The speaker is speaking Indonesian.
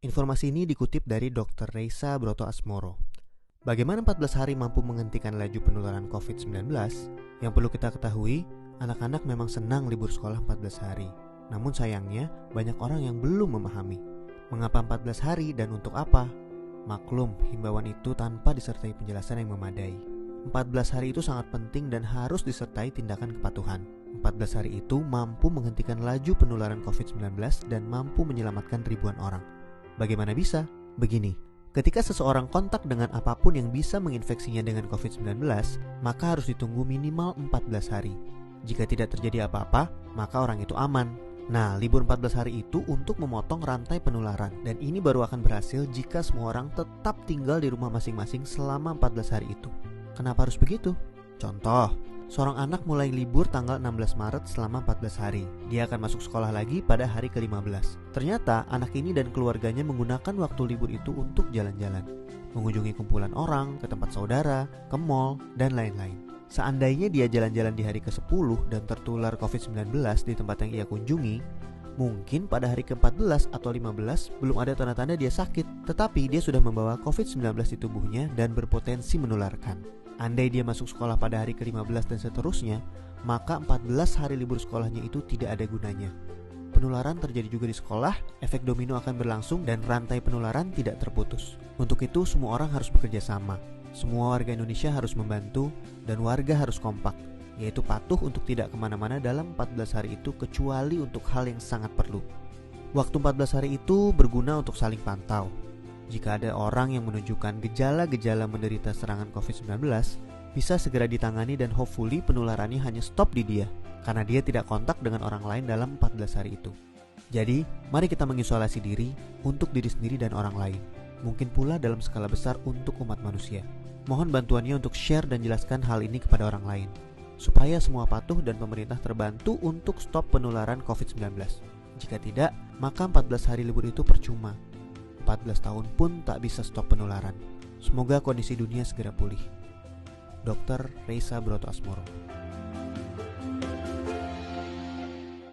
Informasi ini dikutip dari Dr. Reisa Broto Asmoro. Bagaimana 14 hari mampu menghentikan laju penularan COVID-19? Yang perlu kita ketahui, anak-anak memang senang libur sekolah 14 hari. Namun sayangnya, banyak orang yang belum memahami. Mengapa 14 hari dan untuk apa? Maklum, himbauan itu tanpa disertai penjelasan yang memadai. 14 hari itu sangat penting dan harus disertai tindakan kepatuhan. 14 hari itu mampu menghentikan laju penularan COVID-19 dan mampu menyelamatkan ribuan orang. Bagaimana bisa? Begini, ketika seseorang kontak dengan apapun yang bisa menginfeksinya dengan COVID-19, maka harus ditunggu minimal 14 hari. Jika tidak terjadi apa-apa, maka orang itu aman. Nah, libur 14 hari itu untuk memotong rantai penularan, dan ini baru akan berhasil jika semua orang tetap tinggal di rumah masing-masing selama 14 hari itu. Kenapa harus begitu? Contoh, seorang anak mulai libur tanggal 16 Maret selama 14 hari. Dia akan masuk sekolah lagi pada hari ke-15. Ternyata anak ini dan keluarganya menggunakan waktu libur itu untuk jalan-jalan, mengunjungi kumpulan orang, ke tempat saudara, ke mall, dan lain-lain. Seandainya dia jalan-jalan di hari ke-10 dan tertular COVID-19 di tempat yang ia kunjungi, mungkin pada hari ke-14 atau 15 belum ada tanda-tanda dia sakit, tetapi dia sudah membawa COVID-19 di tubuhnya dan berpotensi menularkan. Andai dia masuk sekolah pada hari ke-15 dan seterusnya, maka 14 hari libur sekolahnya itu tidak ada gunanya. Penularan terjadi juga di sekolah, efek domino akan berlangsung dan rantai penularan tidak terputus. Untuk itu semua orang harus bekerja sama. Semua warga Indonesia harus membantu dan warga harus kompak, yaitu patuh untuk tidak kemana-mana dalam 14 hari itu kecuali untuk hal yang sangat perlu. Waktu 14 hari itu berguna untuk saling pantau. Jika ada orang yang menunjukkan gejala-gejala menderita serangan COVID-19, bisa segera ditangani dan hopefully penularannya hanya stop di dia, karena dia tidak kontak dengan orang lain dalam 14 hari itu. Jadi, mari kita mengisolasi diri untuk diri sendiri dan orang lain. Mungkin pula dalam skala besar untuk umat manusia. Mohon bantuannya untuk share dan jelaskan hal ini kepada orang lain, supaya semua patuh dan pemerintah terbantu untuk stop penularan COVID-19. Jika tidak, maka 14 hari libur itu percuma. 14 tahun pun tak bisa stop penularan. Semoga kondisi dunia segera pulih. Dr. Reisa Broto Asmoro.